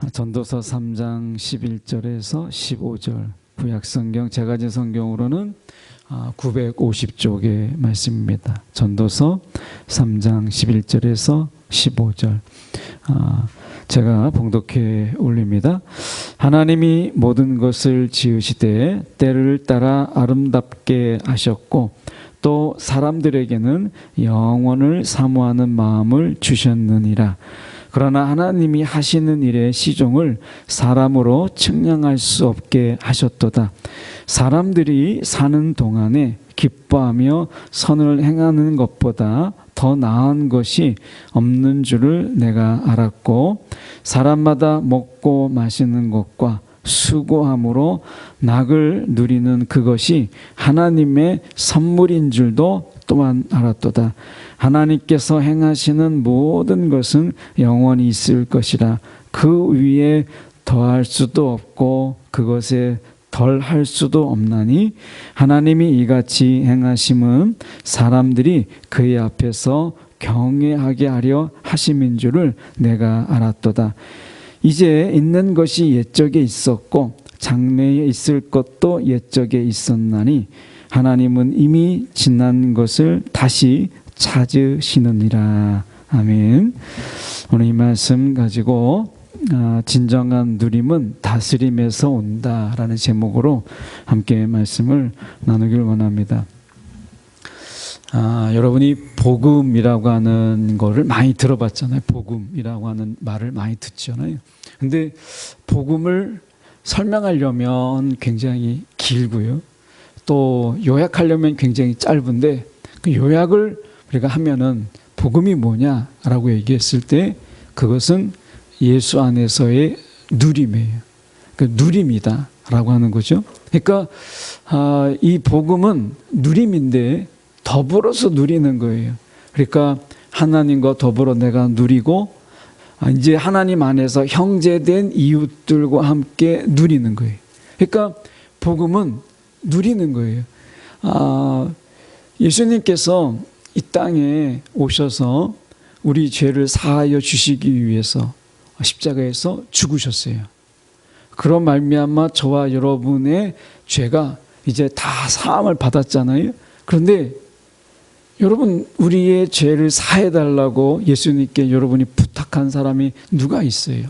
전도서 3장 11절에서 15절, 구약성경 제가 가진 성경으로는 950쪽의 말씀입니다. 전도서 3장 11절에서 15절, 제가 봉독해 올립니다. 하나님이 모든 것을 지으시되 때를 따라 아름답게 하셨고 또 사람들에게는 영원을 사모하는 마음을 주셨느니라. 그러나 하나님이 하시는 일의 시종을 사람으로 측량할 수 없게 하셨도다. 사람들이 사는 동안에 기뻐하며 선을 행하는 것보다 더 나은 것이 없는 줄을 내가 알았고, 사람마다 먹고 마시는 것과 수고함으로 낙을 누리는 그것이 하나님의 선물인 줄도 또한 알았도다. 하나님께서 행하시는 모든 것은 영원히 있을 것이라. 그 위에 더할 수도 없고 그것에 덜할 수도 없나니 하나님이 이같이 행하심은 사람들이 그의 앞에서 경외하게 하려 하심인 줄을 내가 알았도다. 이제 있는 것이 옛적에 있었고 장래에 있을 것도 옛적에 있었나니 하나님은 이미 지난 것을 다시 찾으시느니라. 아멘. 오늘 이 말씀 가지고 진정한 누림은 다스림에서 온다라는 제목으로 함께 말씀을 나누길 원합니다. 여러분이 복음이라고 하는 거를 많이 들어봤잖아요. 복음이라고 하는 말을 많이 듣잖아요. 근데 복음을 설명하려면 굉장히 길고요. 또 요약하려면 굉장히 짧은데 그 요약을 우리가 하면은 복음이 뭐냐라고 얘기했을 때 그것은 예수 안에서의 누림이에요. 그 누림이다라고 하는 거죠. 그러니까 이 복음은 누림인데 더불어서 누리는 거예요. 그러니까 하나님과 더불어 내가 누리고 이제 하나님 안에서 형제된 이웃들과 함께 누리는 거예요. 그러니까 복음은 누리는 거예요. 예수님께서 이 땅에 오셔서 우리 죄를 사하여 주시기 위해서 십자가에서 죽으셨어요. 그런 말미암아 저와 여러분의 죄가 이제 다 사함을 받았잖아요. 그런데 여러분, 우리의 죄를 사해달라고 예수님께 여러분이 부탁한 사람이 누가 있어요?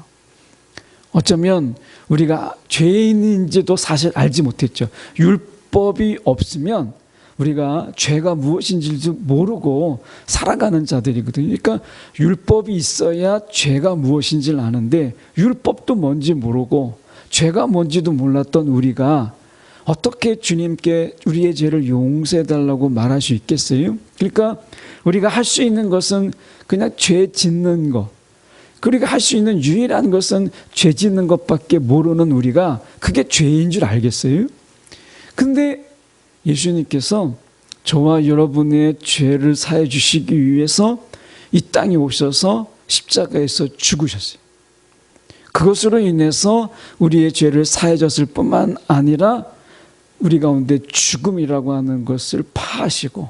어쩌면 우리가 죄인인지도 사실 알지 못했죠. 율법이 없으면 우리가 죄가 무엇인지도 모르고 살아가는 자들이거든요. 그러니까 율법이 있어야 죄가 무엇인지를 아는데 율법도 뭔지 모르고 죄가 뭔지도 몰랐던 우리가 어떻게 주님께 우리의 죄를 용서해달라고 말할 수 있겠어요? 그러니까 우리가 할 수 있는 것은 그냥 죄 짓는 것. 우리가 할 수 있는 유일한 것은 죄 짓는 것밖에 모르는 우리가 그게 죄인 줄 알겠어요? 근데 예수님께서 저와 여러분의 죄를 사해 주시기 위해서 이 땅에 오셔서 십자가에서 죽으셨어요. 그것으로 인해서 우리의 죄를 사해 줬을 뿐만 아니라 우리 가운데 죽음이라고 하는 것을 파하시고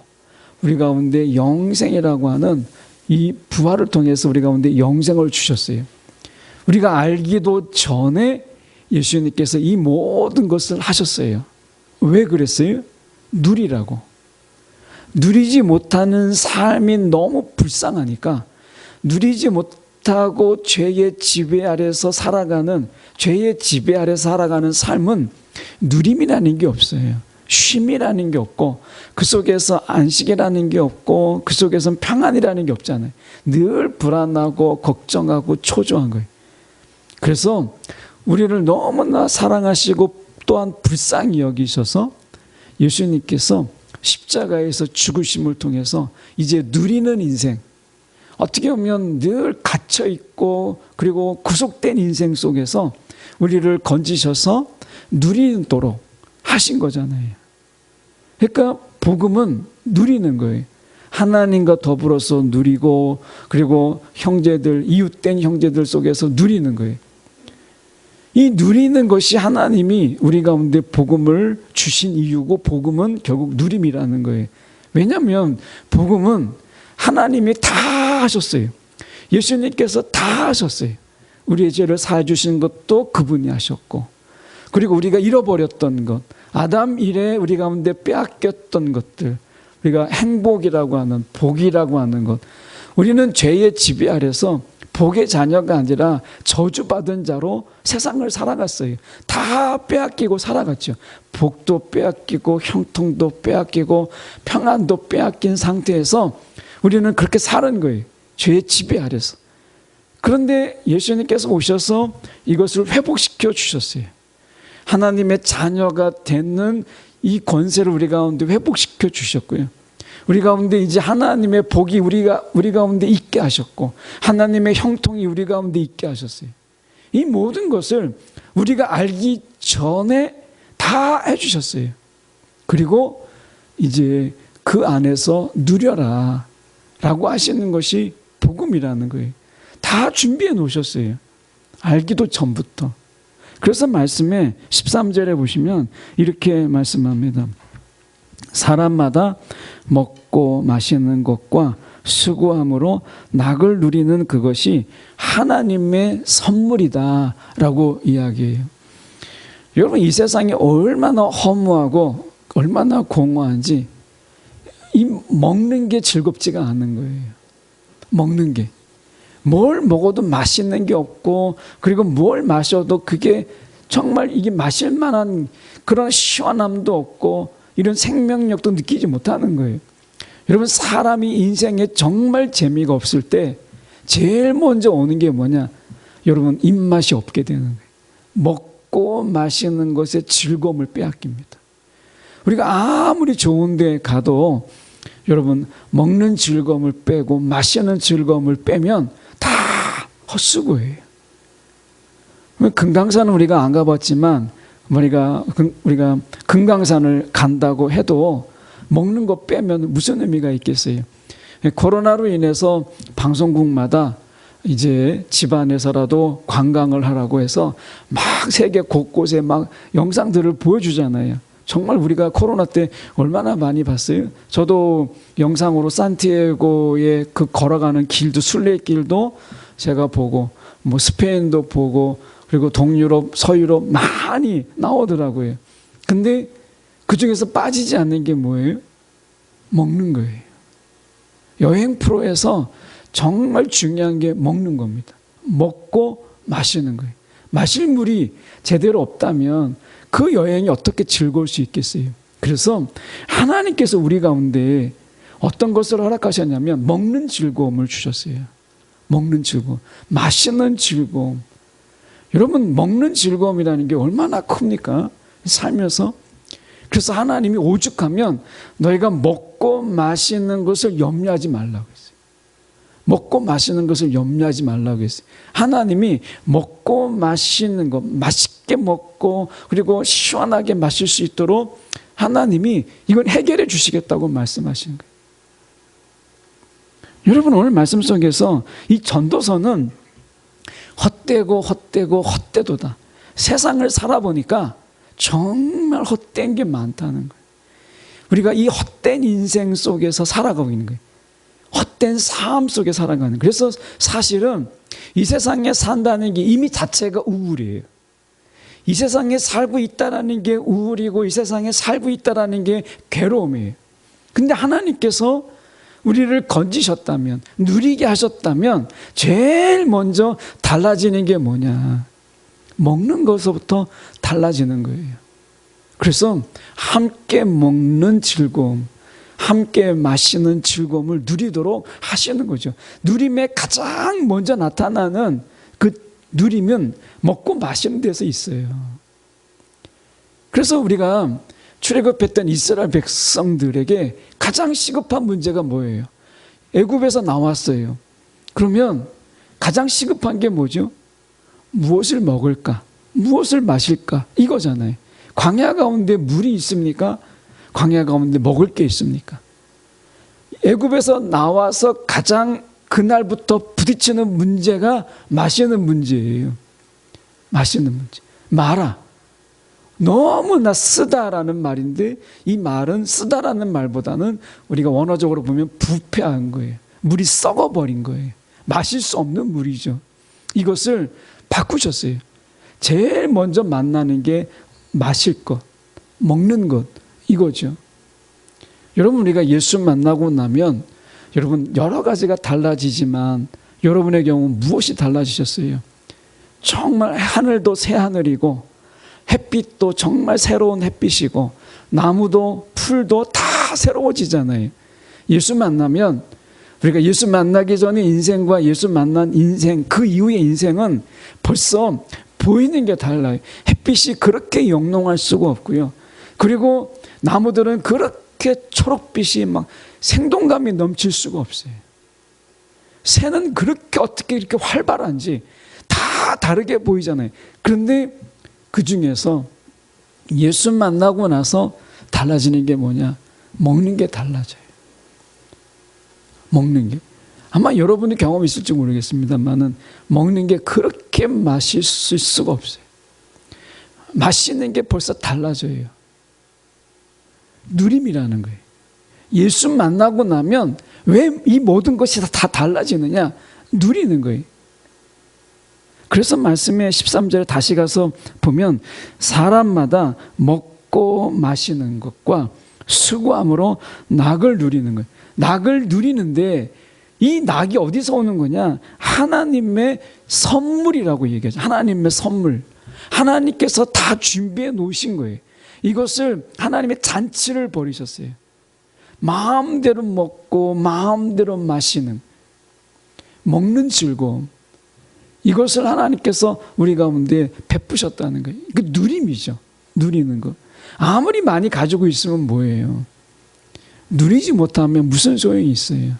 우리 가운데 영생이라고 하는 이 부활을 통해서 우리 가운데 영생을 주셨어요. 우리가 알기도 전에 예수님께서 이 모든 것을 하셨어요. 왜 그랬어요? 누리라고. 누리지 못하는 삶이 너무 불쌍하니까 누리지 못하고 죄의 지배 아래서 살아가는, 죄의 지배 아래 살아가는 삶은 누림이라는 게 없어요. 쉼이라는 게 없고 그 속에서 안식이라는 게 없고 그 속에서는 평안이라는 게 없잖아요. 늘 불안하고 걱정하고 초조한 거예요. 그래서 우리를 너무나 사랑하시고 또한 불쌍히 여기셔서 예수님께서 십자가에서 죽으심을 통해서 이제 누리는 인생, 어떻게 보면 늘 갇혀있고 그리고 구속된 인생 속에서 우리를 건지셔서 누리도록 하신 거잖아요. 그러니까 복음은 누리는 거예요. 하나님과 더불어서 누리고 그리고 형제들, 이웃된 형제들 속에서 누리는 거예요. 이 누리는 것이 하나님이 우리 가운데 복음을 주신 이유고 복음은 결국 누림이라는 거예요. 왜냐하면 복음은 하나님이 다 하셨어요. 예수님께서 다 하셨어요. 우리의 죄를 사해 주신 것도 그분이 하셨고, 그리고 우리가 잃어버렸던 것, 아담 이래 우리 가운데 빼앗겼던 것들, 우리가 행복이라고 하는, 복이라고 하는 것, 우리는 죄의 지배 아래서 복의 자녀가 아니라 저주받은 자로 세상을 살아갔어요. 다 빼앗기고 살아갔죠. 복도 빼앗기고 형통도 빼앗기고 평안도 빼앗긴 상태에서 우리는 그렇게 사는 거예요. 죄의 지배 아래서. 그런데 예수님께서 오셔서 이것을 회복시켜 주셨어요. 하나님의 자녀가 되는 이 권세를 우리 가운데 회복시켜 주셨고요. 우리 가운데 이제 하나님의 복이 우리 가운데 있게 하셨고, 하나님의 형통이 우리 가운데 있게 하셨어요. 이 모든 것을 우리가 알기 전에 다 해주셨어요. 그리고 이제 그 안에서 누려라 라고 하시는 것이 복음이라는 거예요. 다 준비해 놓으셨어요. 알기도 전부터. 그래서 말씀에 13절에 보시면 이렇게 말씀합니다. 사람마다 먹고 마시는 것과 수고함으로 낙을 누리는 그것이 하나님의 선물이다 라고 이야기해요. 여러분, 이 세상이 얼마나 허무하고 얼마나 공허한지, 이 먹는 게 즐겁지가 않은 거예요. 먹는 게. 뭘 먹어도 맛있는 게 없고, 그리고 뭘 마셔도 그게 정말 이게 마실 만한 그런 시원함도 없고 이런 생명력도 느끼지 못하는 거예요. 여러분, 사람이 인생에 정말 재미가 없을 때 제일 먼저 오는 게 뭐냐? 여러분, 입맛이 없게 되는 거예요. 먹고 마시는 것에 즐거움을 빼앗깁니다. 우리가 아무리 좋은 데 가도 여러분, 먹는 즐거움을 빼고 마시는 즐거움을 빼면 다 헛수고예요. 금강산은 우리가 안 가봤지만 우리가 금강산을 간다고 해도 먹는 거 빼면 무슨 의미가 있겠어요? 코로나로 인해서 방송국마다 이제 집안에서라도 관광을 하라고 해서 막 세계 곳곳에 막 영상들을 보여주잖아요. 정말 우리가 코로나 때 얼마나 많이 봤어요? 저도 영상으로 산티아고의 그 걸어가는 길도, 순례길도 제가 보고, 뭐 스페인도 보고, 그리고 동유럽, 서유럽 많이 나오더라고요. 근데 그 중에서 빠지지 않는 게 뭐예요? 먹는 거예요. 여행 프로에서 정말 중요한 게 먹는 겁니다. 먹고 마시는 거예요. 마실 물이 제대로 없다면 그 여행이 어떻게 즐거울 수 있겠어요? 그래서 하나님께서 우리 가운데 어떤 것을 허락하셨냐면 먹는 즐거움을 주셨어요. 먹는 즐거움, 마시는 즐거움. 여러분, 먹는 즐거움이라는 게 얼마나 큽니까? 살면서. 그래서 하나님이 오죽하면 너희가 먹고 마시는 것을 염려하지 말라고 했어요. 먹고 마시는 것을 염려하지 말라고 했어요. 하나님이 먹고 마시는 것, 맛있게 먹고 그리고 시원하게 마실 수 있도록 하나님이 이걸 해결해 주시겠다고 말씀하시는 거예요. 여러분, 오늘 말씀 속에서 이 전도서는 헛되고 헛되고 헛되도다. 세상을 살아보니까 정말 헛된 게 많다는 거예요. 우리가 이 헛된 인생 속에서 살아가고 있는 거예요. 헛된 삶 속에 살아가는 거예요. 그래서 사실은 이 세상에 산다는 게 이미 자체가 우울이에요. 이 세상에 살고 있다는 게 우울이고, 이 세상에 살고 있다는 게 괴로움이에요. 근데 하나님께서 우리를 건지셨다면, 누리게 하셨다면 제일 먼저 달라지는 게 뭐냐? 먹는 것부터 달라지는 거예요. 그래서 함께 먹는 즐거움, 함께 마시는 즐거움을 누리도록 하시는 거죠. 누림에 가장 먼저 나타나는 그 누림은 먹고 마시는 데서 있어요. 그래서 우리가 출애굽했던 이스라엘 백성들에게 가장 시급한 문제가 뭐예요? 애굽에서 나왔어요. 그러면 가장 시급한 게 뭐죠? 무엇을 먹을까? 무엇을 마실까? 이거잖아요. 광야 가운데 물이 있습니까? 광야 가운데 먹을 게 있습니까? 애굽에서 나와서 가장 그날부터 부딪히는 문제가 마시는 문제예요. 마시는 문제. 마라. 너무나 쓰다라는 말인데, 이 말은 쓰다라는 말보다는 우리가 원어적으로 보면 부패한 거예요. 물이 썩어버린 거예요. 마실 수 없는 물이죠. 이것을 바꾸셨어요. 제일 먼저 만나는 게 마실 것, 먹는 것, 이거죠. 여러분, 우리가 예수 만나고 나면 여러분 여러 가지가 달라지지만 여러분의 경우 무엇이 달라지셨어요? 정말 하늘도 새 하늘이고 햇빛도 정말 새로운 햇빛이고 나무도 풀도 다 새로워지잖아요. 예수 만나면, 우리가 예수 만나기 전에 인생과 예수 만난 인생, 그 이후의 인생은 벌써 보이는 게 달라요. 햇빛이 그렇게 영롱할 수가 없고요. 그리고 나무들은 그렇게 초록빛이 막 생동감이 넘칠 수가 없어요. 새는 그렇게 어떻게 이렇게 활발한지 다 다르게 보이잖아요. 그런데 그 중에서 예수 만나고 나서 달라지는 게 뭐냐? 먹는 게 달라져요. 먹는 게. 아마 여러분이 경험이 있을지 모르겠습니다만은 먹는 게 그렇게 맛있을 수가 없어요. 맛있는 게 벌써 달라져요. 누림이라는 거예요. 예수 만나고 나면 왜 이 모든 것이 다 달라지느냐? 누리는 거예요. 그래서 말씀의 13절에 다시 가서 보면 사람마다 먹고 마시는 것과 수고함으로 낙을 누리는 거예요. 낙을 누리는데 이 낙이 어디서 오는 거냐? 하나님의 선물이라고 얘기하죠. 하나님의 선물. 하나님께서 다 준비해 놓으신 거예요. 이것을 하나님의 잔치를 벌이셨어요. 마음대로 먹고 마음대로 마시는, 먹는 즐거움, 이것을 하나님께서 우리 가운데 베푸셨다는 거예요. 그 누림이죠. 누리는 거. 아무리 많이 가지고 있으면 뭐예요? 누리지 못하면 무슨 소용이 있어요?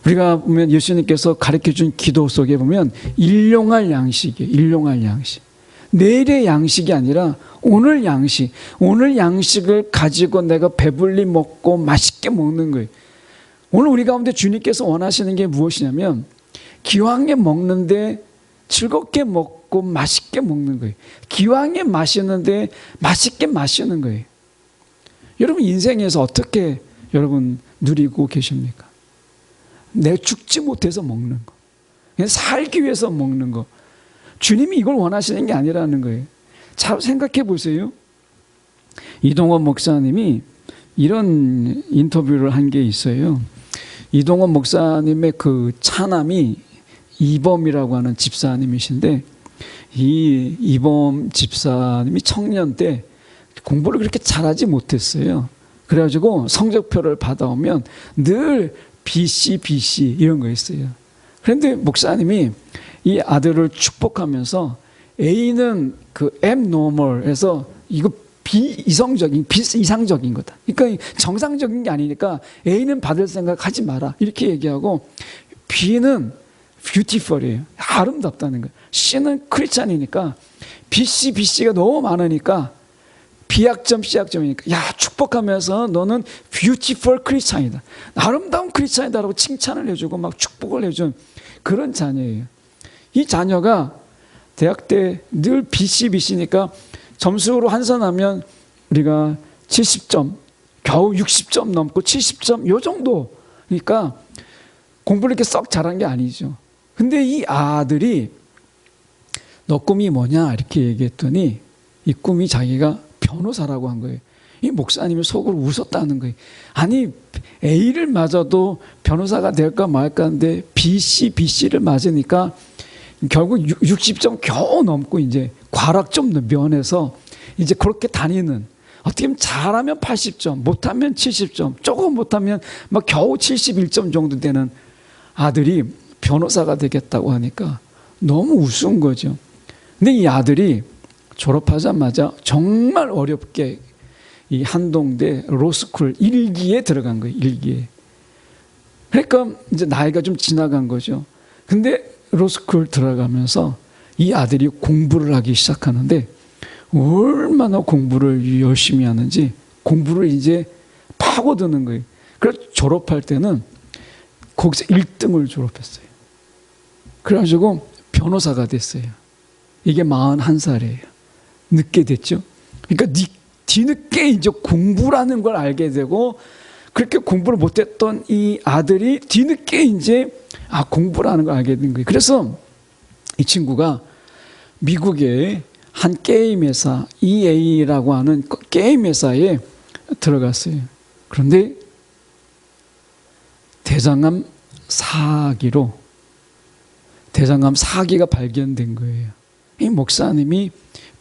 우리가 보면 예수님께서 가르쳐준 기도 속에 보면 일용할 양식이에요. 일용할 양식. 내일의 양식이 아니라 오늘 양식. 오늘 양식을 가지고 내가 배불리 먹고 맛있게 먹는 거예요. 오늘 우리 가운데 주님께서 원하시는 게 무엇이냐면 기왕에 먹는데 즐겁게 먹고 맛있게 먹는 거예요. 기왕에 마시는데 맛있게 마시는 거예요. 여러분 인생에서 어떻게 여러분 누리고 계십니까? 내 죽지 못해서 먹는 거. 그냥 살기 위해서 먹는 거. 주님이 이걸 원하시는 게 아니라는 거예요. 잘 생각해 보세요. 이동원 목사님이 이런 인터뷰를 한 게 있어요. 이동원 목사님의 그 차남이 이범이라고 하는 집사님이신데, 이 이범 집사님이 청년 때 공부를 그렇게 잘하지 못했어요. 그래가지고 성적표를 받아오면 늘 BC, BC 이런 거 있어요. 그런데 목사님이 이 아들을 축복하면서 A는 그 abnormal에서 이거 비이상적인 거다. 그러니까 정상적인 게 아니니까 A는 받을 생각 하지 마라. 이렇게 얘기하고 B는 beautiful이에요. 아름답다는 거예요. C는 크리스찬이니까 BC, BC가 너무 많으니까 B학점, C학점이니까 야 축복하면서 너는 beautiful 크리스찬이다. 아름다운 크리스찬이다라고 칭찬을 해주고 막 축복을 해준 그런 자녀예요. 이 자녀가 대학 때 늘 BC, BC니까 점수로 환산하면 우리가 70점, 겨우 60점 넘고 70점 요 정도. 그러니까 공부를 이렇게 썩 잘한 게 아니죠. 근데 이 아들이 너 꿈이 뭐냐 이렇게 얘기했더니 이 꿈이 자기가 변호사라고 한 거예요. 이 목사님이 속으로 웃었다는 거예요. 아니 A를 맞아도 변호사가 될까 말까 하는데 BC를 맞으니까 결국 60점 겨우 넘고 이제 과락점 면에서 이제 그렇게 다니는, 어떻게 보면 잘하면 80점, 못하면 70점, 조금 못하면 막 겨우 71점 정도 되는 아들이 변호사가 되겠다고 하니까 너무 우스운 거죠. 근데 이 아들이 졸업하자마자 정말 어렵게 이 한동대 로스쿨 1기에 들어간 거예요. 1기에. 그러니까 이제 나이가 좀 지나간 거죠. 근데 로스쿨 들어가면서 이 아들이 공부를 하기 시작하는데 얼마나 공부를 열심히 하는지 공부를 이제 파고드는 거예요. 그래서 졸업할 때는 거기서 1등을 졸업했어요. 그래가지고 변호사가 됐어요. 이게 41살이에요. 늦게 됐죠. 그러니까 뒤늦게 이제 공부라는 걸 알게 되고, 그렇게 공부를 못했던 이 아들이 뒤늦게 이제 공부라는 걸 알게 된 거예요. 그래서 이 친구가 미국의 한 게임 회사 EA라고 하는 게임 회사에 들어갔어요. 그런데 대장암 사기가 발견된 거예요. 이 목사님이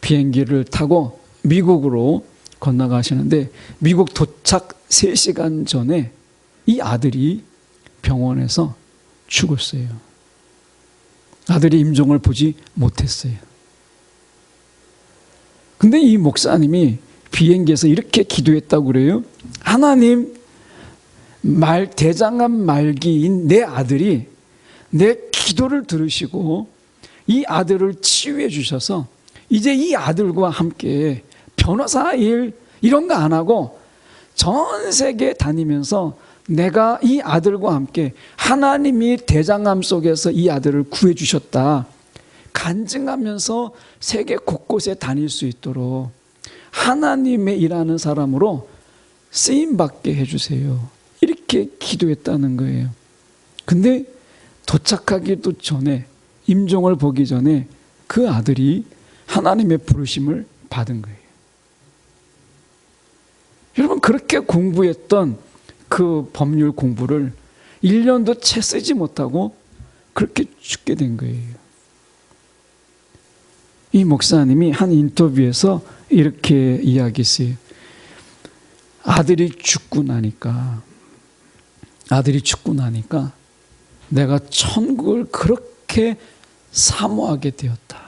비행기를 타고 미국으로 건너가시는데 미국 도착 3시간 전에 이 아들이 병원에서 죽었어요. 아들이 임종을 보지 못했어요. 근데 이 목사님이 비행기에서 이렇게 기도했다고 그래요. 하나님, 대장암 말기인 내 아들이 내 기도를 들으시고 이 아들을 치유해 주셔서 이제 이 아들과 함께 변호사 일 이런 거 안 하고 전 세계 다니면서 내가 이 아들과 함께 하나님이 대장암 속에서 이 아들을 구해 주셨다 간증하면서 세계 곳곳에 다닐 수 있도록 하나님의 일하는 사람으로 쓰임받게 해주세요. 이렇게 기도했다는 거예요. 근데 도착하기도 전에, 임종을 보기 전에 그 아들이 하나님의 부르심을 받은 거예요. 여러분, 그렇게 공부했던 그 법률 공부를 1년도 채 쓰지 못하고 그렇게 죽게 된 거예요. 이 목사님이 한 인터뷰에서 이렇게 이야기했어요. 아들이 죽고 나니까 내가 천국을 그렇게 사모하게 되었다.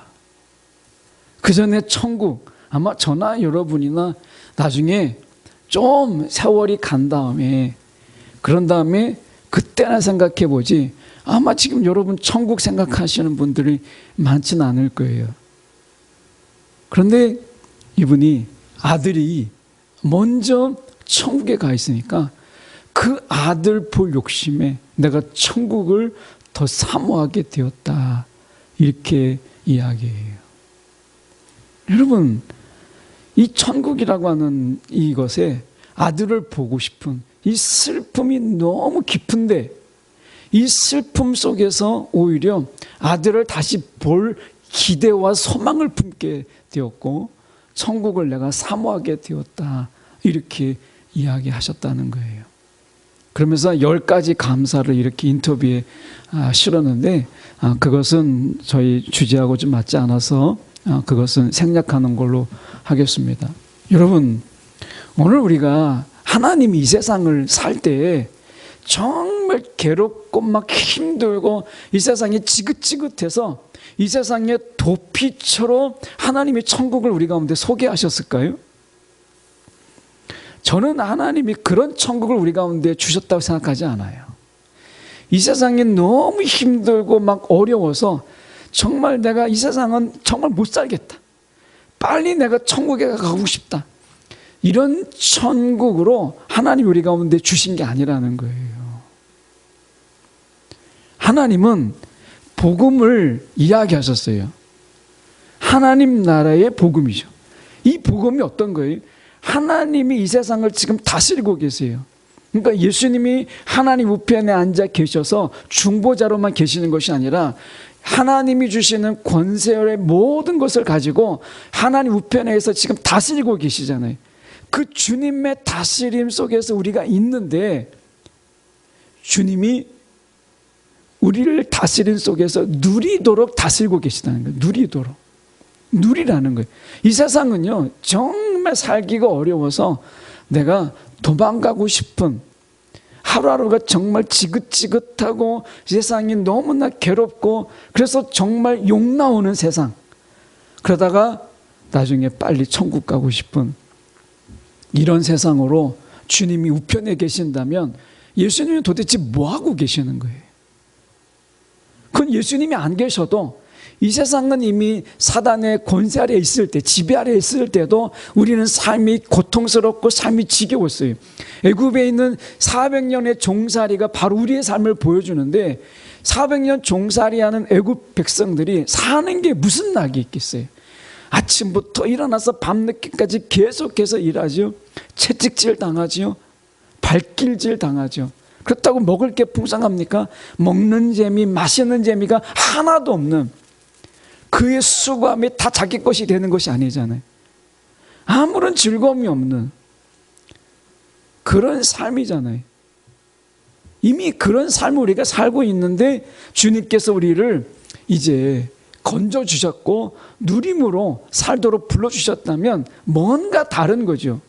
그 전에 천국, 아마 저나 여러분이나 나중에 좀 세월이 간 다음에, 그런 다음에 그때나 생각해 보지, 아마 지금 여러분 천국 생각하시는 분들이 많지는 않을 거예요. 그런데 이분이 아들이 먼저 천국에 가 있으니까 그 아들 볼 욕심에 내가 천국을 더 사모하게 되었다. 이렇게 이야기해요. 여러분, 이 천국이라고 하는 이것에 아들을 보고 싶은 이 슬픔이 너무 깊은데 이 슬픔 속에서 오히려 아들을 다시 볼 기대와 소망을 품게 되었고 천국을 내가 사모하게 되었다. 이렇게 이야기하셨다는 거예요. 그러면서 10가지 감사를 이렇게 인터뷰에 실었는데 그것은 저희 주제하고 좀 맞지 않아서 그것은 생략하는 걸로 하겠습니다. 여러분, 오늘 우리가 하나님이 이 세상을 살 때 정말 괴롭고 막 힘들고 이 세상이 지긋지긋해서 이 세상의 도피처럼 하나님의 천국을 우리 가운데 소개하셨을까요? 저는 하나님이 그런 천국을 우리 가운데 주셨다고 생각하지 않아요. 이 세상이 너무 힘들고 막 어려워서 정말 내가 이 세상은 정말 못 살겠다. 빨리 내가 천국에 가고 싶다. 이런 천국으로 하나님이 우리 가운데 주신 게 아니라는 거예요. 하나님은 복음을 이야기하셨어요. 하나님 나라의 복음이죠. 이 복음이 어떤 거예요? 하나님이 이 세상을 지금 다스리고 계세요. 그러니까 예수님이 하나님 우편에 앉아 계셔서 중보자로만 계시는 것이 아니라 하나님이 주시는 권세의 모든 것을 가지고 하나님 우편에서 지금 다스리고 계시잖아요. 그 주님의 다스림 속에서 우리가 있는데 주님이 우리를 다스림 속에서 누리도록 다스리고 계시다는 거예요. 누리라는 거예요. 이 세상은요, 정말 살기가 어려워서 내가 도망가고 싶은, 하루하루가 정말 지긋지긋하고 세상이 너무나 괴롭고 그래서 정말 욕 나오는 세상, 그러다가 나중에 빨리 천국 가고 싶은 이런 세상으로 주님이 우편에 계신다면 예수님은 도대체 뭐하고 계시는 거예요? 그건 예수님이 안 계셔도 이 세상은 이미 사단의 권세 아래 있을 때, 지배 아래 있을 때도 우리는 삶이 고통스럽고 삶이 지겨웠어요. 애굽에 있는 400년의 종살이가 바로 우리의 삶을 보여주는데 400년 종살이하는 애굽 백성들이 사는 게 무슨 낙이 있겠어요? 아침부터 일어나서 밤늦게까지 계속해서 일하죠. 채찍질 당하죠. 발길질 당하죠. 그렇다고 먹을 게 풍성합니까? 먹는 재미, 마시는 재미가 하나도 없는 그의 수고함이 다 자기 것이 되는 것이 아니잖아요. 아무런 즐거움이 없는 그런 삶이잖아요. 이미 그런 삶을 우리가 살고 있는데 주님께서 우리를 이제 건져주셨고 누림으로 살도록 불러주셨다면 뭔가 다른 거죠.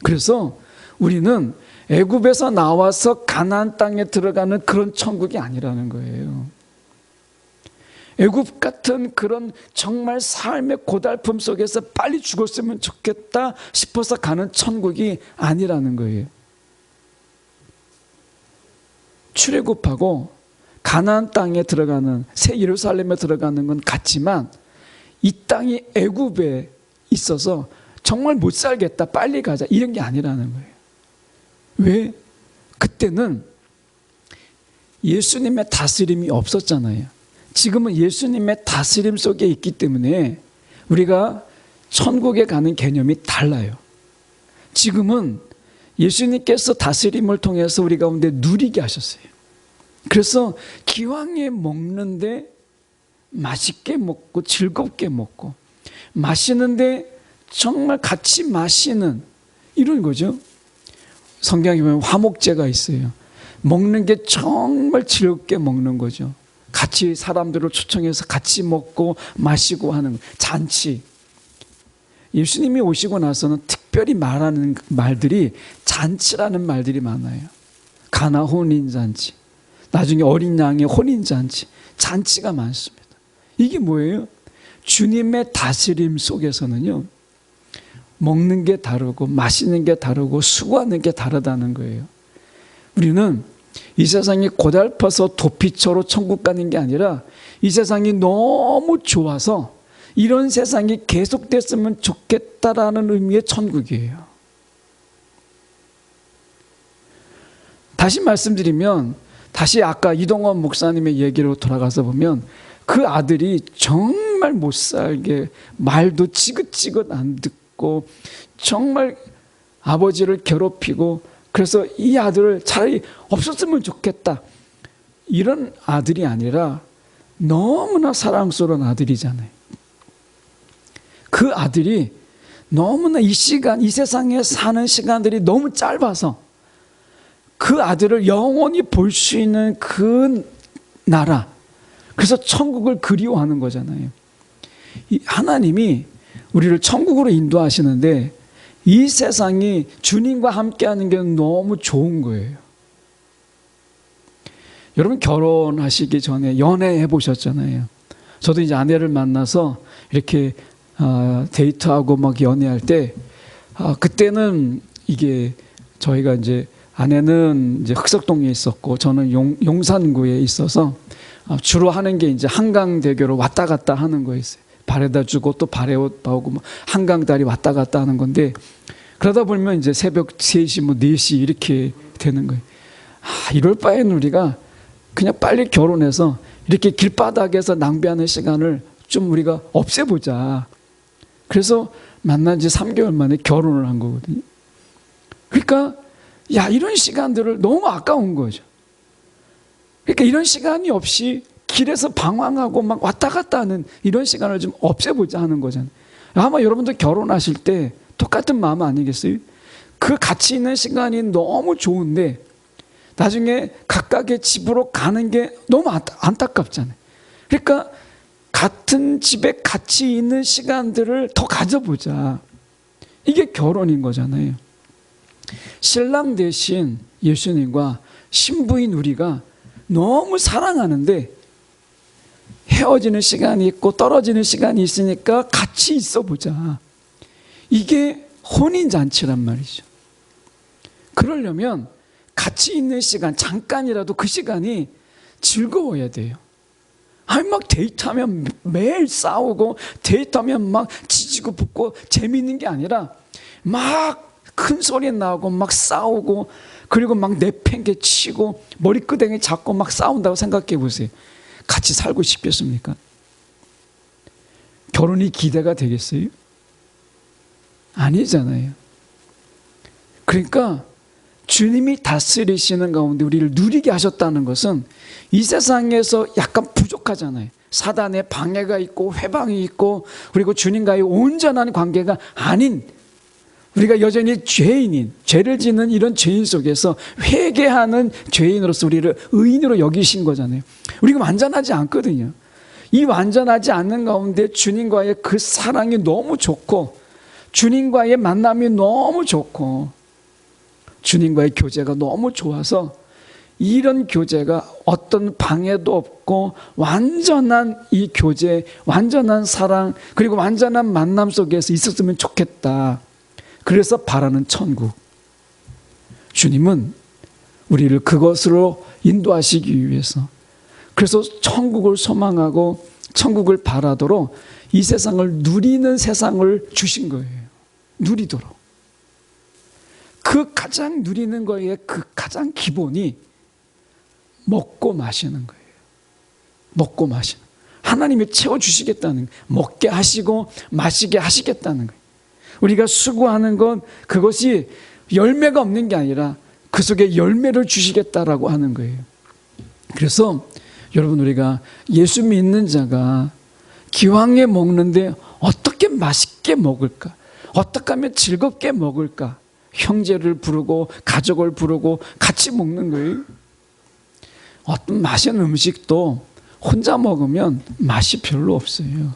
그래서 우리는 애굽에서 나와서 가나안 땅에 들어가는 그런 천국이 아니라는 거예요. 애굽 같은 그런 정말 삶의 고달픔 속에서 빨리 죽었으면 좋겠다 싶어서 가는 천국이 아니라는 거예요. 출애굽하고 가나안 땅에 들어가는 새 예루살렘에 들어가는 건 같지만 이 땅이 애굽에 있어서 정말 못 살겠다 빨리 가자 이런 게 아니라는 거예요. 왜? 그때는 예수님의 다스림이 없었잖아요. 지금은 예수님의 다스림 속에 있기 때문에 우리가 천국에 가는 개념이 달라요. 지금은 예수님께서 다스림을 통해서 우리 가운데 누리게 하셨어요. 그래서 기왕에 먹는데 맛있게 먹고 즐겁게 먹고 마시는데 정말 같이 마시는 이런 거죠. 성경에 보면 화목제가 있어요. 먹는 게 정말 즐겁게 먹는 거죠. 같이 사람들을 초청해서 같이 먹고 마시고 하는 잔치. 예수님이 오시고 나서는 특별히 말하는 말들이 잔치라는 말들이 많아요. 가나 혼인잔치, 나중에 어린 양의 혼인잔치, 잔치가 많습니다. 이게 뭐예요? 주님의 다스림 속에서는요, 먹는 게 다르고 마시는 게 다르고 수고하는 게 다르다는 거예요. 우리는 이 세상이 고달파서 도피처로 천국 가는 게 아니라 이 세상이 너무 좋아서 이런 세상이 계속됐으면 좋겠다라는 의미의 천국이에요. 다시 말씀드리면, 다시 아까 이동원 목사님의 얘기로 돌아가서 보면 그 아들이 정말 못 살게 말도 지긋지긋 안 듣고 정말 아버지를 괴롭히고, 그래서 이 아들을 차라리 없었으면 좋겠다 이런 아들이 아니라 너무나 사랑스러운 아들이잖아요. 그 아들이 너무나 이 시간, 이 세상에 사는 시간들이 너무 짧아서 그 아들을 영원히 볼 수 있는 그 나라, 그래서 천국을 그리워하는 거잖아요. 하나님이 우리를 천국으로 인도하시는데 이 세상이 주님과 함께하는 게 너무 좋은 거예요. 여러분 결혼하시기 전에 연애해 보셨잖아요. 저도 이제 아내를 만나서 이렇게 데이트하고 막 연애할 때 그때는 이게 저희가 이제 아내는 이제 흑석동에 있었고 저는 용산구에 있어서 주로 하는 게 이제 한강대교로 왔다 갔다 하는 거였어요. 발에다 주고 또 발에 옷 바우고 뭐 한강다리 왔다 갔다 하는 건데, 그러다 보면 이제 새벽 3시 뭐 4시 이렇게 되는 거예요. 이럴 바에는 우리가 그냥 빨리 결혼해서 이렇게 길바닥에서 낭비하는 시간을 좀 우리가 없애보자. 그래서 만난 지 3개월 만에 결혼을 한 거거든요. 그러니까 이런 시간들을 너무 아까운 거죠. 그러니까 이런 시간이 없이 길에서 방황하고 막 왔다 갔다 하는 이런 시간을 좀 없애보자 하는 거잖아요. 아마 여러분들 결혼하실 때 똑같은 마음 아니겠어요? 그 같이 있는 시간이 너무 좋은데 나중에 각각의 집으로 가는 게 너무 안타깝잖아요. 그러니까 같은 집에 같이 있는 시간들을 더 가져보자. 이게 결혼인 거잖아요. 신랑 대신 예수님과 신부인 우리가 너무 사랑하는데 헤어지는 시간이 있고 떨어지는 시간이 있으니까 같이 있어 보자. 이게 혼인잔치란 말이죠. 그러려면 같이 있는 시간, 잠깐이라도 그 시간이 즐거워야 돼요. 막 데이트하면 매일 싸우고 데이트하면 막 지지고 볶고 재미있는 게 아니라 막 큰 소리 나고 막 싸우고 그리고 막 내팽개치고 머리끄댕이 잡고 막 싸운다고 생각해 보세요. 같이 살고 싶겠습니까? 결혼이 기대가 되겠어요? 아니잖아요. 그러니까 주님이 다스리시는 가운데 우리를 누리게 하셨다는 것은 이 세상에서 약간 부족하잖아요. 사단의 방해가 있고 회방이 있고 그리고 주님과의 온전한 관계가 아닌 우리가 여전히 죄인인 죄를 짓는 이런 죄인 속에서 회개하는 죄인으로서 우리를 의인으로 여기신 거잖아요. 우리가 완전하지 않거든요. 이 완전하지 않는 가운데 주님과의 그 사랑이 너무 좋고 주님과의 만남이 너무 좋고 주님과의 교제가 너무 좋아서 이런 교제가 어떤 방해도 없고 완전한 이 교제, 완전한 사랑 그리고 완전한 만남 속에서 있었으면 좋겠다. 그래서 바라는 천국. 주님은 우리를 그것으로 인도하시기 위해서 그래서 천국을 소망하고 천국을 바라도록 이 세상을 누리는 세상을 주신 거예요. 누리도록. 그 가장 누리는 거에 그 가장 기본이 먹고 마시는 거예요. 먹고 마시는. 하나님이 채워주시겠다는 거예요. 먹게 하시고 마시게 하시겠다는 거예요. 우리가 수고하는 건 그것이 열매가 없는 게 아니라 그 속에 열매를 주시겠다라고 하는 거예요. 그래서 여러분 우리가 예수 믿는 자가 기왕에 먹는데 어떻게 맛있게 먹을까? 어떻게 하면 즐겁게 먹을까? 형제를 부르고 가족을 부르고 같이 먹는 거예요. 어떤 맛있는 음식도 혼자 먹으면 맛이 별로 없어요.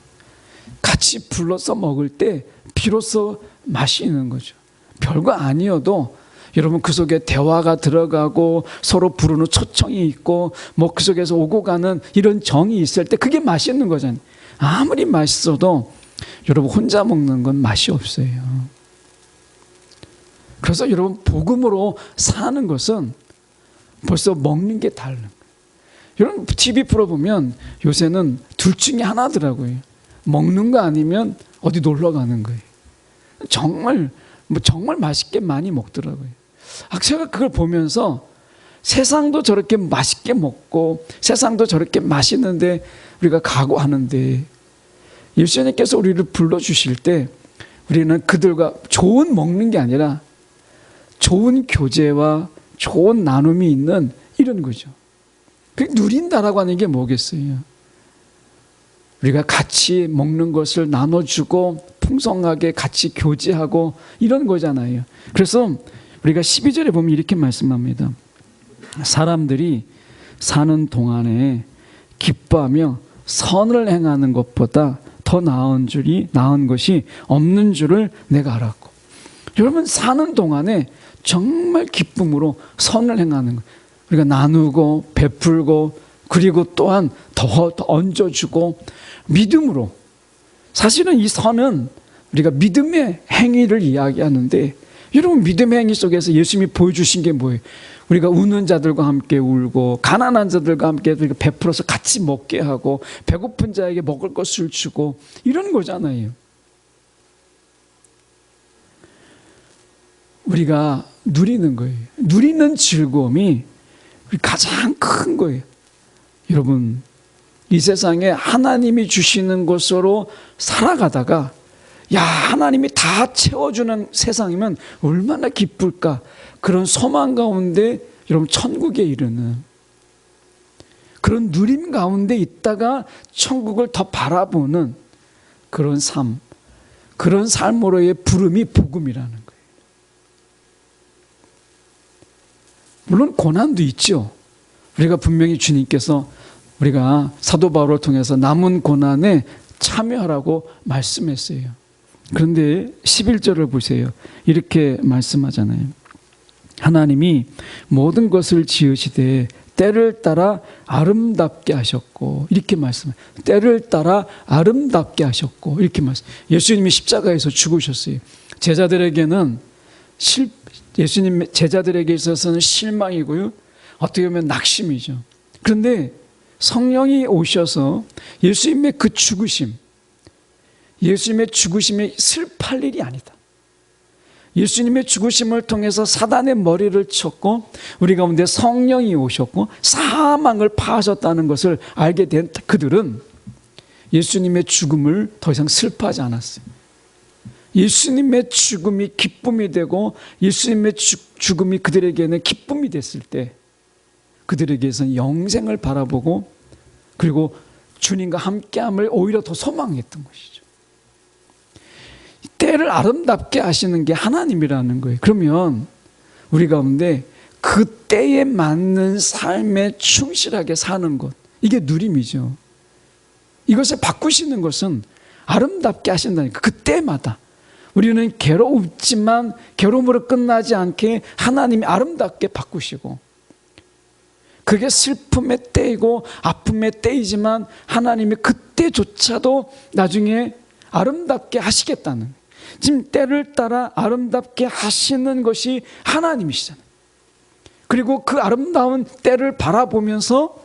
같이 불러서 먹을 때 비로소 맛이 있는 거죠. 별거 아니어도 여러분 그 속에 대화가 들어가고 서로 부르는 초청이 있고 뭐 그 속에서 오고 가는 이런 정이 있을 때 그게 맛있는 거잖아요. 아무리 맛있어도 여러분 혼자 먹는 건 맛이 없어요. 그래서 여러분 복음으로 사는 것은 벌써 먹는 게 다른 거예요. 여러분 TV 프로 보면 요새는 둘 중에 하나더라고요. 먹는 거 아니면 어디 놀러 가는 거예요. 정말 맛있게 많이 먹더라고요. 제가 그걸 보면서 세상도 저렇게 맛있게 먹고 세상도 저렇게 맛있는데 우리가 각오하는데 예수님께서 우리를 불러주실 때 우리는 그들과 좋은 먹는 게 아니라 좋은 교제와 좋은 나눔이 있는 이런 거죠. 누린다라고 하는 게 뭐겠어요? 우리가 같이 먹는 것을 나눠주고 풍성하게 같이 교제하고 이런 거잖아요. 그래서 우리가 12절에 보면 이렇게 말씀합니다. 사람들이 사는 동안에 기뻐하며 선을 행하는 것보다 더 나은 것이 없는 줄을 내가 알았고. 여러분 사는 동안에 정말 기쁨으로 선을 행하는 것. 우리가 나누고 베풀고 그리고 또한 더 얹어주고 믿음으로. 사실은 이 선은 우리가 믿음의 행위를 이야기하는데 여러분 믿음의 행위 속에서 예수님이 보여주신 게 뭐예요? 우리가 우는 자들과 함께 울고 가난한 자들과 함께 베풀어서 같이 먹게 하고 배고픈 자에게 먹을 것을 주고 이런 거잖아요. 우리가 누리는 거예요. 누리는 즐거움이 가장 큰 거예요. 여러분 이 세상에 하나님이 주시는 것으로 살아가다가 하나님이 다 채워주는 세상이면 얼마나 기쁠까. 그런 소망 가운데 여러분 천국에 이르는 그런 누림 가운데 있다가 천국을 더 바라보는 그런 삶, 그런 삶으로의 부름이 복음이라는 거예요. 물론 고난도 있죠. 우리가 분명히 주님께서 우리가 사도 바울을 통해서 남은 고난에 참여하라고 말씀했어요. 그런데 11절을 보세요. 이렇게 말씀하잖아요. 하나님이 모든 것을 지으시되 때를 따라 아름답게 하셨고 이렇게 말씀해요. 때를 따라 아름답게 하셨고 이렇게 말씀. 예수님이 십자가에서 죽으셨어요. 제자들에게는 예수님 제자들에게 있어서는 실망이고요. 어떻게 보면 낙심이죠. 그런데 성령이 오셔서 예수님의 그 죽으심, 예수님의 죽으심이 슬퍼할 일이 아니다. 예수님의 죽으심을 통해서 사단의 머리를 쳤고 우리 가운데 성령이 오셨고 사망을 파하셨다는 것을 알게 된 그들은 예수님의 죽음을 더 이상 슬퍼하지 않았어요. 예수님의 죽음이 기쁨이 되고 예수님의 죽음이 그들에게는 기쁨이 됐을 때 그들에게서는 영생을 바라보고 그리고 주님과 함께함을 오히려 더 소망했던 것이죠. 때를 아름답게 하시는 게 하나님이라는 거예요. 그러면 우리 가운데 그 때에 맞는 삶에 충실하게 사는 것, 이게 누림이죠. 이것을 바꾸시는 것은 아름답게 하신다니까. 그 때마다 우리는 괴롭지만 괴로움으로 끝나지 않게 하나님이 아름답게 바꾸시고, 그게 슬픔의 때이고 아픔의 때이지만 하나님이 그때조차도 나중에 아름답게 하시겠다는, 지금 때를 따라 아름답게 하시는 것이 하나님이시잖아요. 그리고 그 아름다운 때를 바라보면서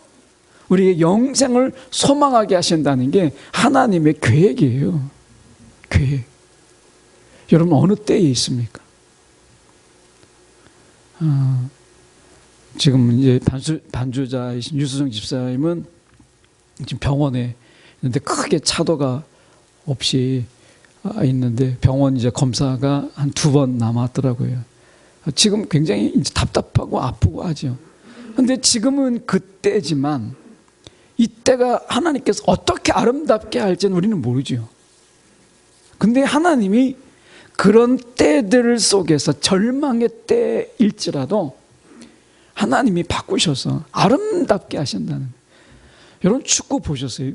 우리의 영생을 소망하게 하신다는 게 하나님의 계획이에요. 계획. 여러분 어느 때에 있습니까? 지금 이제 반주자이신 유수정 집사님은 지금 병원에 있는데 크게 차도가 없이 있는데 병원 이제 검사가 한 2번 남았더라고요. 지금 굉장히 이제 답답하고 아프고 하죠. 근데 지금은 그때지만 이때가 하나님께서 어떻게 아름답게 할지는 우리는 모르죠. 근데 하나님이 그런 때들 속에서 절망의 때일지라도 하나님이 바꾸셔서 아름답게 하신다는. 여러분 축구 보셨어요?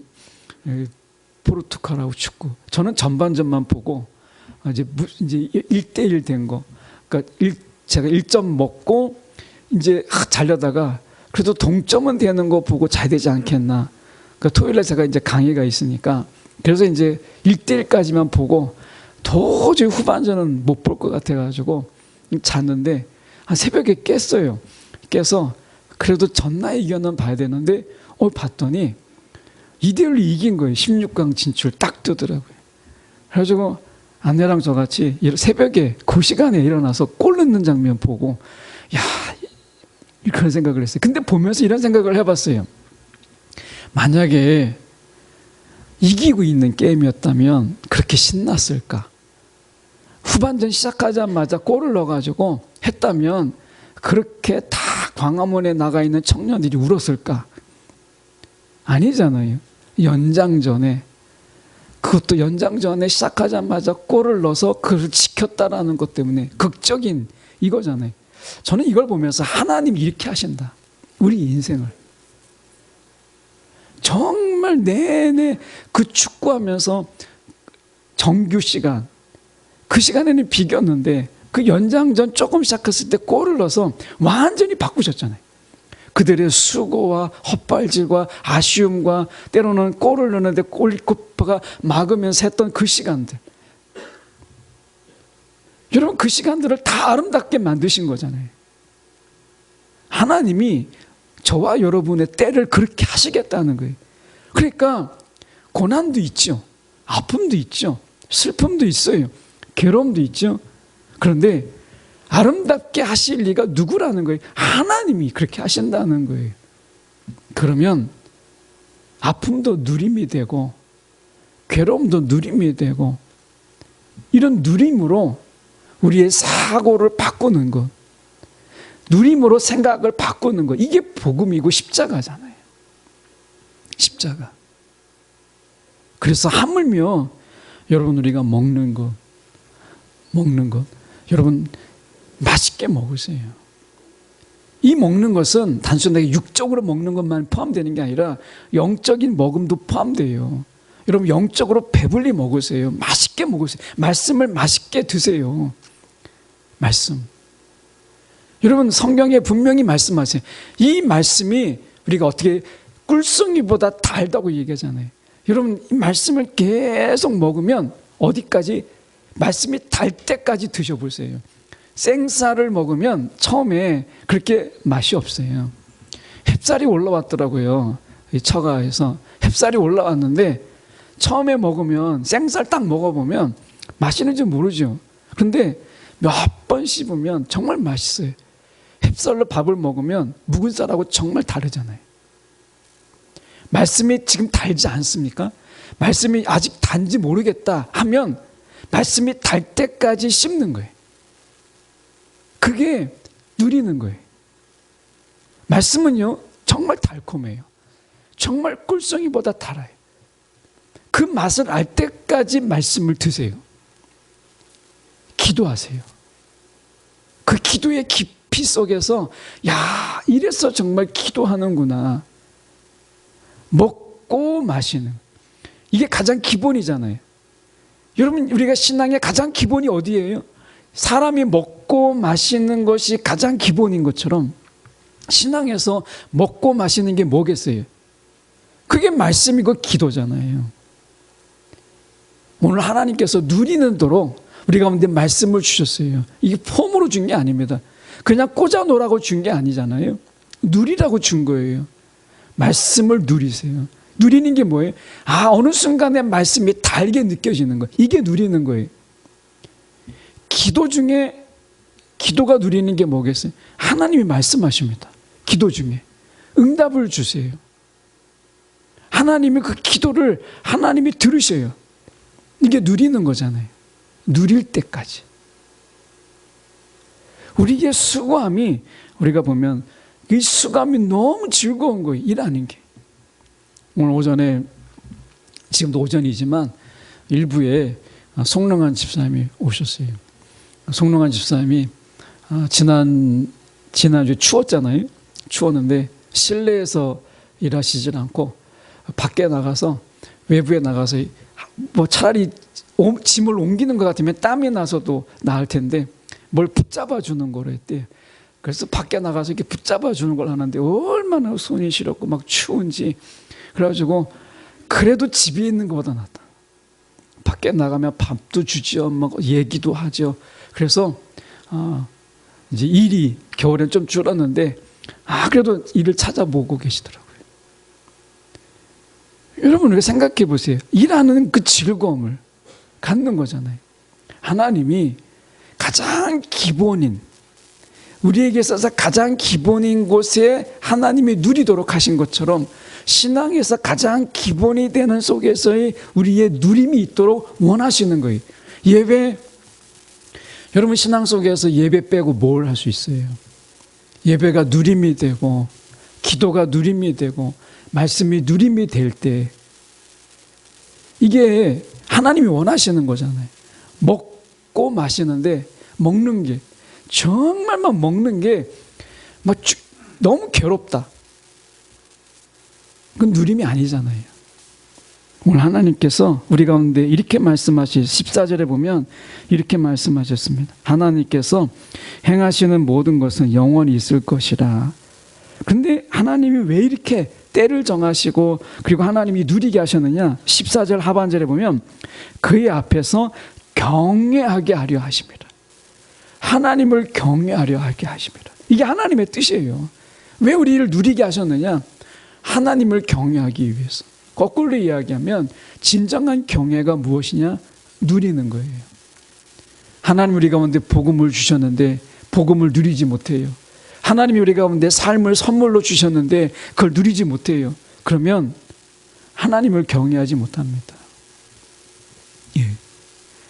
포르투갈하고 축구. 저는 전반전만 보고 이제 1대1 된 거. 그러니까 제가 1점 먹고 이제 자려다가 그래도 동점은 되는 거 보고 자야 되지 않겠나. 그러니까 토요일에 제가 이제 강의가 있으니까 그래서 이제 1대1까지만 보고 도저히 후반전은 못 볼 것 같아가지고 잤는데 한 새벽에 깼어요. 깨서 그래도 전날 이겨는 봐야 되는데 봤더니 2대1로 이긴 거예요. 16강 진출 딱 뜨더라고요. 그래가지고 아내랑 저같이 새벽에 그 시간에 일어나서 골 넣는 장면 보고 야, 그런 생각을 했어요. 근데 보면서 이런 생각을 해봤어요. 만약에 이기고 있는 게임이었다면 그렇게 신났을까? 후반전 시작하자마자 골을 넣어가지고 했다면 그렇게 다 광화문에 나가 있는 청년들이 울었을까? 아니잖아요. 연장전에, 그것도 연장전에 시작하자마자 골을 넣어서 그를 지켰다라는 것 때문에 극적인 이거잖아요. 저는 이걸 보면서 하나님이 이렇게 하신다. 우리 인생을. 정말 내내 그 축구하면서 정규 시간, 그 시간에는 비겼는데 그 연장전 조금 시작했을 때 골을 넣어서 완전히 바꾸셨잖아요. 그들의 수고와 헛발질과 아쉬움과 때로는 골을 넣는데 골키퍼가 막으면서 했던 그 시간들. 여러분 그 시간들을 다 아름답게 만드신 거잖아요. 하나님이 저와 여러분의 때를 그렇게 하시겠다는 거예요. 그러니까 고난도 있죠. 아픔도 있죠. 슬픔도 있어요. 괴로움도 있죠. 그런데 아름답게 하실 리가 누구라는 거예요? 하나님이 그렇게 하신다는 거예요. 그러면 아픔도 누림이 되고 괴로움도 누림이 되고 이런 누림으로 우리의 사고를 바꾸는 것, 누림으로 생각을 바꾸는 것, 이게 복음이고 십자가잖아요. 십자가. 그래서 하물며 여러분 우리가 먹는 것 여러분 맛있게 먹으세요. 이 먹는 것은 단순하게 육적으로 먹는 것만 포함되는 게 아니라 영적인 먹음도 포함돼요. 여러분 영적으로 배불리 먹으세요. 맛있게 먹으세요. 말씀을 맛있게 드세요. 말씀. 여러분 성경에 분명히 말씀하세요. 이 말씀이 우리가 어떻게 꿀송이보다 달다고 얘기하잖아요. 여러분 이 말씀을 계속 먹으면 어디까지? 말씀이 달 때까지 드셔보세요. 생쌀을 먹으면 처음에 그렇게 맛이 없어요. 햅쌀이 올라왔더라고요. 이 처가에서 햅쌀이 올라왔는데 처음에 먹으면 생쌀 딱 먹어보면 맛있는지 모르죠. 그런데 몇 번 씹으면 정말 맛있어요. 햅쌀로 밥을 먹으면 묵은 쌀하고 정말 다르잖아요. 말씀이 지금 달지 않습니까? 말씀이 아직 단지 모르겠다 하면 말씀이 달 때까지 씹는 거예요. 그게 누리는 거예요. 말씀은요 정말 달콤해요. 정말 꿀송이보다 달아요. 그 맛을 알 때까지 말씀을 드세요. 기도하세요. 그 기도의 깊이 속에서 야, 이래서 정말 기도하는구나. 먹고 마시는, 이게 가장 기본이잖아요. 여러분, 우리가 신앙의 가장 기본이 어디예요? 사람이 먹고 마시는 것이 가장 기본인 것처럼 신앙에서 먹고 마시는 게 뭐겠어요? 그게 말씀이고 기도잖아요. 오늘 하나님께서 누리는 도록 우리 가운데 말씀을 주셨어요. 이게 폼으로 준 게 아닙니다. 그냥 꽂아 놓으라고 준 게 아니잖아요. 누리라고 준 거예요. 말씀을 누리세요. 누리는 게 뭐예요? 아, 어느 순간에 말씀이 달게 느껴지는 거예요. 이게 누리는 거예요. 기도 중에, 기도가 누리는 게 뭐겠어요? 하나님이 말씀하십니다. 기도 중에 응답을 주세요. 하나님이 그 기도를 하나님이 들으셔요. 이게 누리는 거잖아요. 누릴 때까지. 우리의 수고함이, 우리가 보면 이 수고함이 너무 즐거운 거예요. 일하는 게. 오늘 오전에, 지금도 오전이지만 일부에 송능한 집사님이 오셨어요. 송능한 집사님이 지난주에 추웠잖아요. 추웠는데 실내에서 일하시질 않고 밖에 나가서, 외부에 나가서, 뭐 차라리 짐을 옮기는 것 같으면 땀이 나서도 나을 텐데 뭘 붙잡아 주는 걸 했대요. 그래서 밖에 나가서 이렇게 붙잡아 주는 걸 하는데 얼마나 손이 시렵고 막 추운지. 그래가지고 그래도 집에 있는 것보다 낫다. 밖에 나가면 밥도 주죠, 막 얘기도 하죠. 그래서 이제 일이 겨울엔 좀 줄었는데 그래도 일을 찾아보고 계시더라고요. 여러분, 우리가 생각해 보세요. 일하는 그 즐거움을 갖는 거잖아요. 하나님이 가장 기본인, 우리에게 있어서 가장 기본인 곳에 하나님이 누리도록 하신 것처럼 신앙에서 가장 기본이 되는 속에서의 우리의 누림이 있도록 원하시는 거예요. 예배, 여러분 신앙 속에서 예배 빼고 뭘 할 수 있어요? 예배가 누림이 되고 기도가 누림이 되고 말씀이 누림이 될 때, 이게 하나님이 원하시는 거잖아요. 먹고 마시는데, 먹는 게 정말만 먹는 게 막 너무 괴롭다. 그건 누림이 아니잖아요. 오늘 하나님께서 우리 가운데 이렇게 말씀하시, 14절에 보면 이렇게 말씀하셨습니다. 하나님께서 행하시는 모든 것은 영원히 있을 것이라. 근데 하나님이 왜 이렇게 때를 정하시고 그리고 하나님이 누리게 하셨느냐? 14절 하반절에 보면 그의 앞에서 경외하게 하려 하십니다. 하나님을 경외하려 하게 하십니다. 이게 하나님의 뜻이에요. 왜 우리를 누리게 하셨느냐? 하나님을 경외하기 위해서. 거꾸로 이야기하면 진정한 경외가 무엇이냐? 누리는 거예요. 하나님 우리 가운데 복음을 주셨는데 복음을 누리지 못해요. 하나님이 우리 가운데 삶을 선물로 주셨는데 그걸 누리지 못해요. 그러면 하나님을 경외하지 못합니다. 예.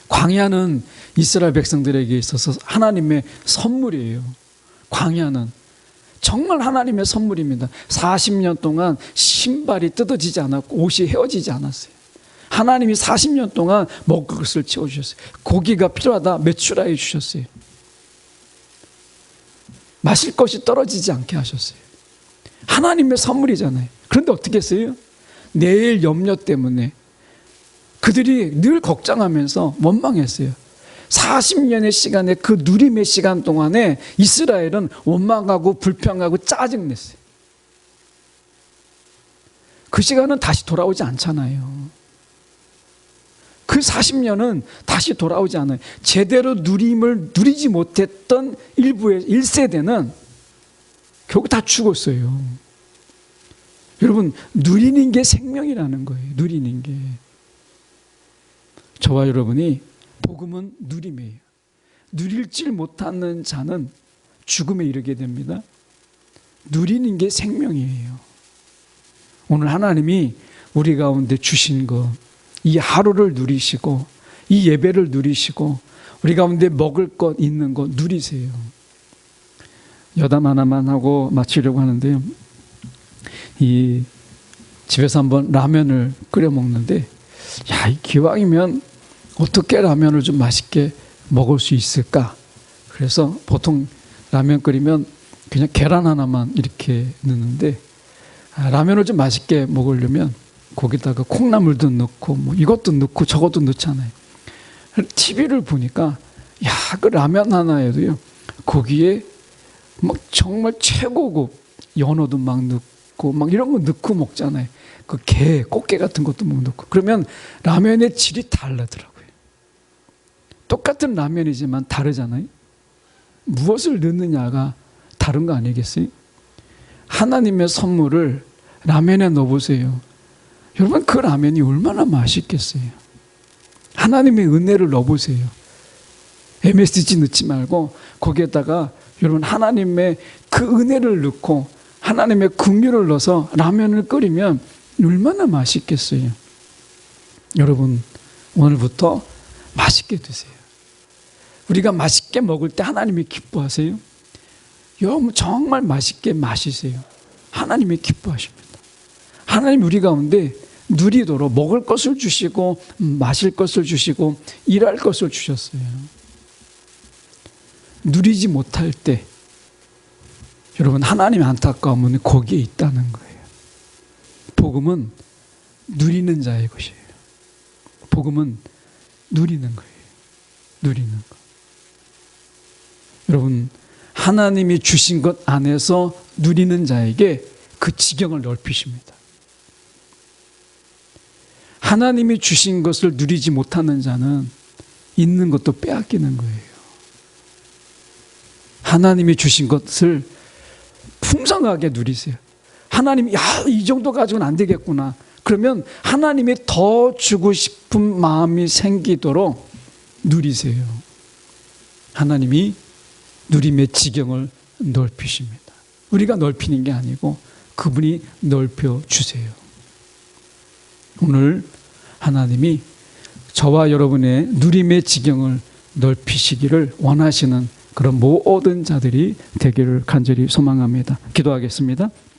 광야는 이스라엘 백성들에게 있어서 하나님의 선물이에요. 광야는 정말 하나님의 선물입니다. 40년 동안 신발이 뜯어지지 않았고 옷이 헤어지지 않았어요. 하나님이 40년 동안 먹을 것을 채워주셨어요. 고기가 필요하다 메추라해 주셨어요. 마실 것이 떨어지지 않게 하셨어요. 하나님의 선물이잖아요. 그런데 어떻게 했어요? 내일 염려 때문에 그들이 늘 걱정하면서 원망했어요. 40년의 시간에 그 누림의 시간 동안에 이스라엘은 원망하고 불평하고 짜증냈어요. 그 시간은 다시 돌아오지 않잖아요. 그 40년은 다시 돌아오지 않아요. 제대로 누림을 누리지 못했던 일부의 1세대는 결국 다 죽었어요. 여러분, 누리는 게 생명이라는 거예요. 누리는 게. 저와 여러분이 복음은 누림이에요. 누릴 줄 못하는 자는 죽음에 이르게 됩니다. 누리는 게 생명이에요. 오늘 하나님이 우리 가운데 주신 것, 이 하루를 누리시고 이 예배를 누리시고 우리 가운데 먹을 것 있는 것 누리세요. 여담 하나만 하고 마치려고 하는데요. 집에서 한번 라면을 끓여 먹는데, 야, 이 기왕이면 어떻게 라면을 좀 맛있게 먹을 수 있을까? 그래서 보통 라면 끓이면 그냥 계란 하나만 이렇게 넣는데, 라면을 좀 맛있게 먹으려면 거기다가 콩나물도 넣고 뭐 이것도 넣고 저것도 넣잖아요. TV를 보니까 야, 그 라면 하나에도요, 거기에 막 정말 최고급 연어도 막 넣고 막 이런 거 넣고 먹잖아요. 그 게, 꽃게 같은 것도 막 넣고. 그러면 라면의 질이 다르더라고요. 똑같은 라면이지만 다르잖아요. 무엇을 넣느냐가 다른 거 아니겠어요? 하나님의 선물을 라면에 넣어보세요. 여러분, 그 라면이 얼마나 맛있겠어요? 하나님의 은혜를 넣어보세요. MSG 넣지 말고 거기에다가 여러분 하나님의 그 은혜를 넣고 하나님의 긍휼을 넣어서 라면을 끓이면 얼마나 맛있겠어요. 여러분, 오늘부터 맛있게 드세요. 우리가 맛있게 먹을 때 하나님이 기뻐하세요. 여러분, 정말 맛있게 마시세요. 하나님이 기뻐하십니다. 하나님 우리 가운데 누리도록 먹을 것을 주시고 마실 것을 주시고 일할 것을 주셨어요. 누리지 못할 때 여러분, 하나님의 안타까움은 거기에 있다는 거예요. 복음은 누리는 자의 것이에요. 복음은 누리는 거예요. 누리는 것. 여러분, 하나님이 주신 것 안에서 누리는 자에게 그 지경을 넓히십니다. 하나님이 주신 것을 누리지 못하는 자는 있는 것도 빼앗기는 거예요. 하나님이 주신 것을 풍성하게 누리세요. 하나님이, 야, 이 정도 가지고는 안 되겠구나. 그러면 하나님이 더 주고 싶은 마음이 생기도록 누리세요. 하나님이 누림의 지경을 넓히십니다. 우리가 넓히는 게 아니고 그분이 넓혀주세요. 오늘 하나님이 저와 여러분의 누림의 지경을 넓히시기를 원하시는 그런 모든 자들이 되기를 간절히 소망합니다. 기도하겠습니다.